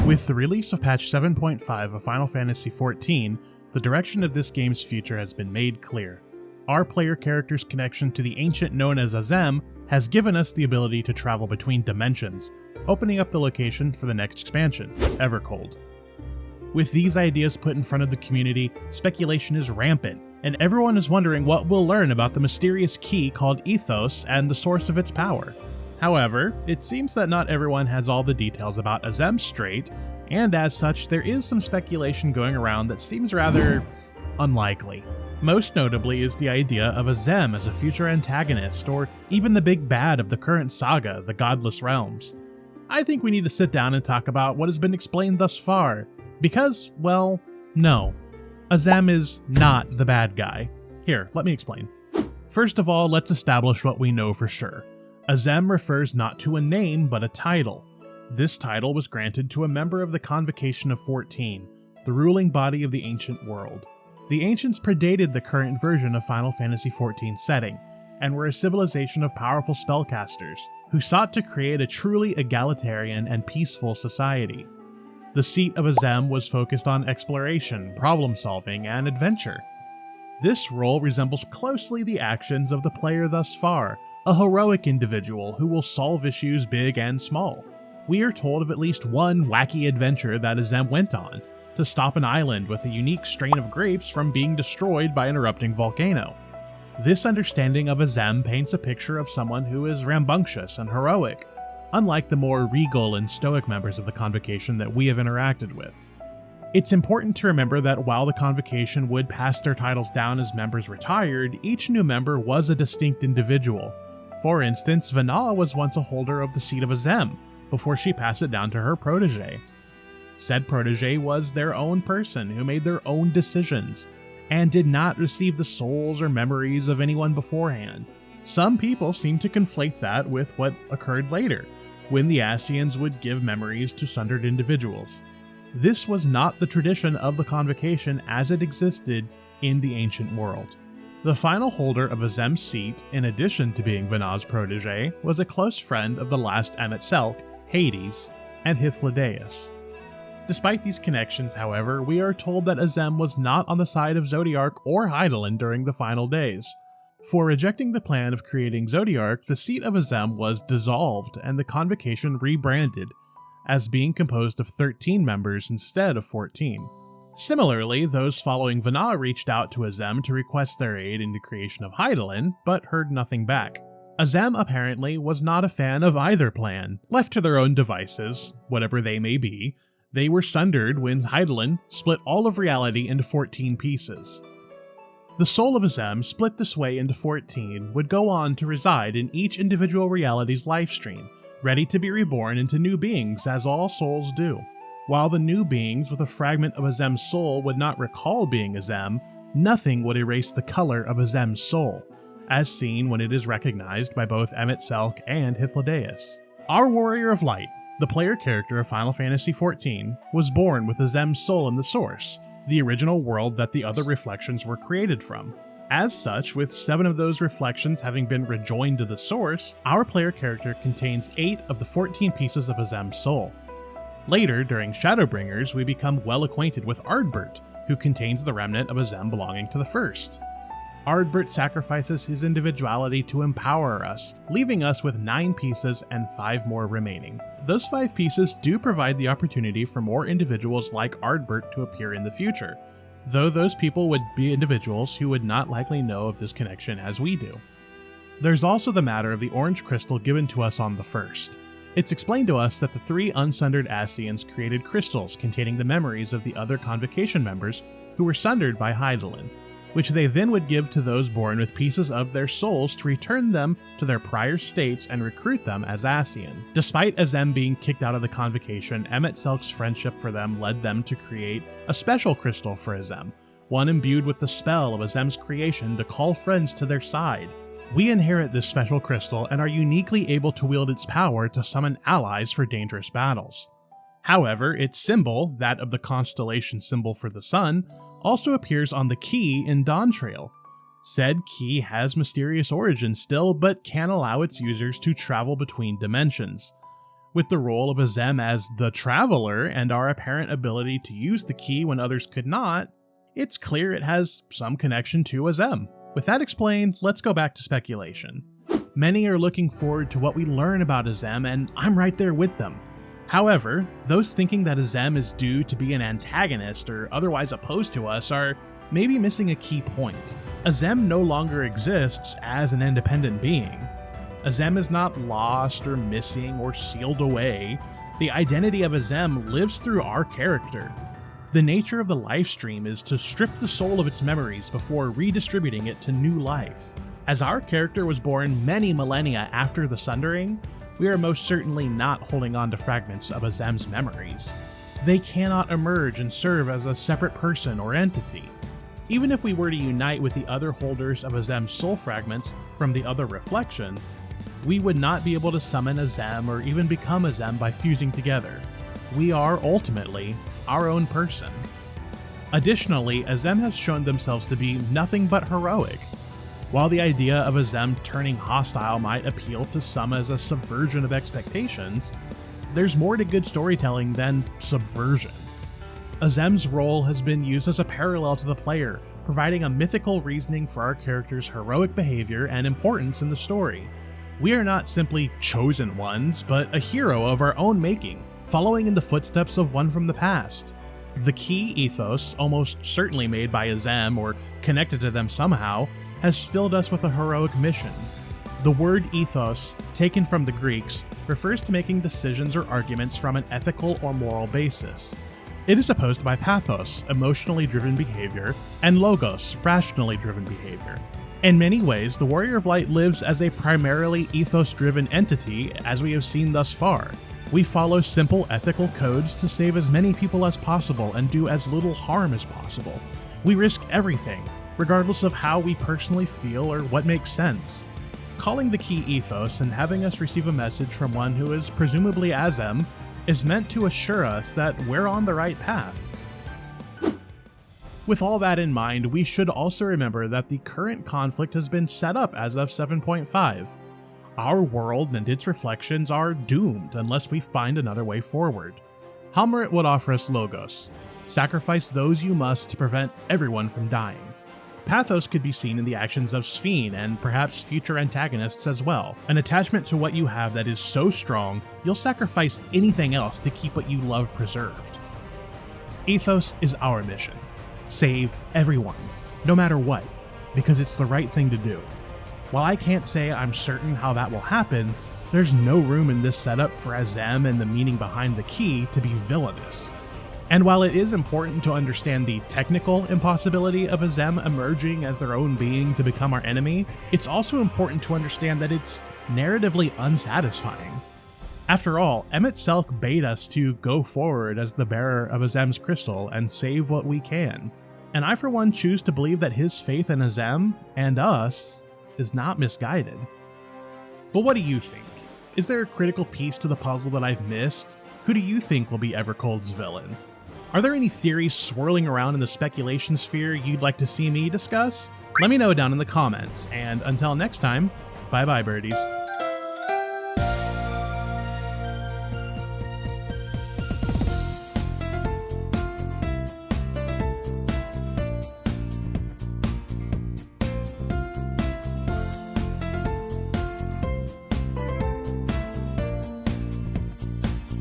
With the release of patch 7.5 of Final Fantasy XIV, the direction of this game's future has been made clear. Our player character's connection to the ancient known as Azem has given us the ability to travel between dimensions, opening up the location for the next expansion, Evercold. With these ideas put in front of the community, speculation is rampant, and everyone is wondering what we'll learn about the mysterious key called Ethos and the source of its power. However, it seems that not everyone has all the details about Azem straight, and as such, there is some speculation going around that seems rather unlikely. Most notably is the idea of Azem as a future antagonist, or even the big bad of the current saga, the Godless Realms. I think we need to sit down and talk about what has been explained thus far, because, well, no. Azem is not the bad guy. Here, let me explain. First of all, let's establish what we know for sure. Azem refers not to a name, but a title. This title was granted to a member of the Convocation of 14, the ruling body of the ancient world. The Ancients predated the current version of Final Fantasy XIV setting, and were a civilization of powerful spellcasters, who sought to create a truly egalitarian and peaceful society. The seat of Azem was focused on exploration, problem-solving, and adventure. This role resembles closely the actions of the player thus far, a heroic individual who will solve issues big and small. We are told of at least one wacky adventure that Azem went on, to stop an island with a unique strain of grapes from being destroyed by an erupting volcano. This understanding of Azem paints a picture of someone who is rambunctious and heroic, unlike the more regal and stoic members of the Convocation that we have interacted with. It's important to remember that while the Convocation would pass their titles down as members retired, each new member was a distinct individual. For instance, Vana was once a holder of the seat of Azem, before she passed it down to her protege. Said protege was their own person who made their own decisions, and did not receive the souls or memories of anyone beforehand. Some people seem to conflate that with what occurred later, when the Ascians would give memories to sundered individuals. This was not the tradition of the Convocation as it existed in the ancient world. The final holder of Azem's seat, in addition to being Vana's protege, was a close friend of the last Emet-Selch, Hades, and Hythlodaeus. Despite these connections, however, we are told that Azem was not on the side of Zodiark or Hydaelyn during the final days. For rejecting the plan of creating Zodiark, the seat of Azem was dissolved and the Convocation rebranded, as being composed of 13 members instead of 14. Similarly, those following Vana reached out to Azem to request their aid in the creation of Hydaelyn, but heard nothing back. Azem apparently was not a fan of either plan. Left to their own devices, whatever they may be, they were sundered when Hydaelyn split all of reality into 14 pieces. The soul of Azem, split this way into 14, would go on to reside in each individual reality's lifestream, ready to be reborn into new beings as all souls do. While the new beings with a fragment of Azem's soul would not recall being Azem, nothing would erase the color of Azem's soul, as seen when it is recognized by both Emet-Selch and Hythlodaeus. Our Warrior of Light, the player character of Final Fantasy XIV, was born with Azem's soul in the source, the original world that the other reflections were created from. As such, with 7 of those reflections having been rejoined to the source, our player character contains 8 of the 14 pieces of Azem's soul. Later, during Shadowbringers, we become well acquainted with Ardbert, who contains the remnant of Azem belonging to the first. Ardbert sacrifices his individuality to empower us, leaving us with 9 pieces and 5 more remaining. Those 5 pieces do provide the opportunity for more individuals like Ardbert to appear in the future, though those people would be individuals who would not likely know of this connection as we do. There's also the matter of the orange crystal given to us on the first. It's explained to us that the 3 unsundered Ascians created crystals containing the memories of the other Convocation members who were sundered by Hydaelyn, which they then would give to those born with pieces of their souls to return them to their prior states and recruit them as Ascians. Despite Azem being kicked out of the Convocation, Emet-Selch's friendship for them led them to create a special crystal for Azem, one imbued with the spell of Azem's creation to call friends to their side. We inherit this special crystal and are uniquely able to wield its power to summon allies for dangerous battles. However, its symbol, that of the constellation symbol for the sun, also appears on the key in Dawntrail. Said key has mysterious origins still, but can allow its users to travel between dimensions. With the role of Azem as the Traveler and our apparent ability to use the key when others could not, it's clear it has some connection to Azem. With that explained, let's go back to speculation. Many are looking forward to what we learn about Azem, and I'm right there with them. However, those thinking that Azem is due to be an antagonist or otherwise opposed to us are maybe missing a key point. Azem no longer exists as an independent being. Azem is not lost or missing or sealed away. The identity of Azem lives through our character. The nature of the life stream is to strip the soul of its memories before redistributing it to new life. As our character was born many millennia after the Sundering, we are most certainly not holding on to fragments of Azem's memories. They cannot emerge and serve as a separate person or entity. Even if we were to unite with the other holders of Azem's soul fragments from the other reflections, we would not be able to summon Azem or even become Azem by fusing together. We are ultimately our own person. Additionally, Azem has shown themselves to be nothing but heroic. While the idea of Azem turning hostile might appeal to some as a subversion of expectations, there's more to good storytelling than subversion. Azem's role has been used as a parallel to the player, providing a mythical reasoning for our character's heroic behavior and importance in the story. We are not simply chosen ones, but a hero of our own making, following in the footsteps of one from the past. The key ethos, almost certainly made by Azem or connected to them somehow, has filled us with a heroic mission. The word ethos, taken from the Greeks, refers to making decisions or arguments from an ethical or moral basis. It is opposed by pathos, emotionally driven behavior, and logos, rationally driven behavior. In many ways, the Warrior of Light lives as a primarily ethos-driven entity, as we have seen thus far. We follow simple ethical codes to save as many people as possible and do as little harm as possible. We risk everything, regardless of how we personally feel or what makes sense. Calling the key ethos and having us receive a message from one who is presumably Azem is meant to assure us that we're on the right path. With all that in mind, we should also remember that the current conflict has been set up as of 7.5. Our world and its reflections are doomed unless we find another way forward. Halmerit would offer us logos. Sacrifice those you must to prevent everyone from dying. Pathos could be seen in the actions of Sphene and perhaps future antagonists as well. An attachment to what you have that is so strong, you'll sacrifice anything else to keep what you love preserved. Ethos is our mission. Save everyone, no matter what, because it's the right thing to do. While I can't say I'm certain how that will happen, there's no room in this setup for Azem and the meaning behind the key to be villainous. And while it is important to understand the technical impossibility of Azem emerging as their own being to become our enemy, it's also important to understand that it's narratively unsatisfying. After all, Emet-Selch bade us to go forward as the bearer of Azem's crystal and save what we can. And I for one choose to believe that his faith in Azem, and us, is not misguided. But what do you think? Is there a critical piece to the puzzle that I've missed? Who do you think will be Evercold's villain? Are there any theories swirling around in the speculation sphere you'd like to see me discuss? Let me know down in the comments, and until next time, bye bye birdies.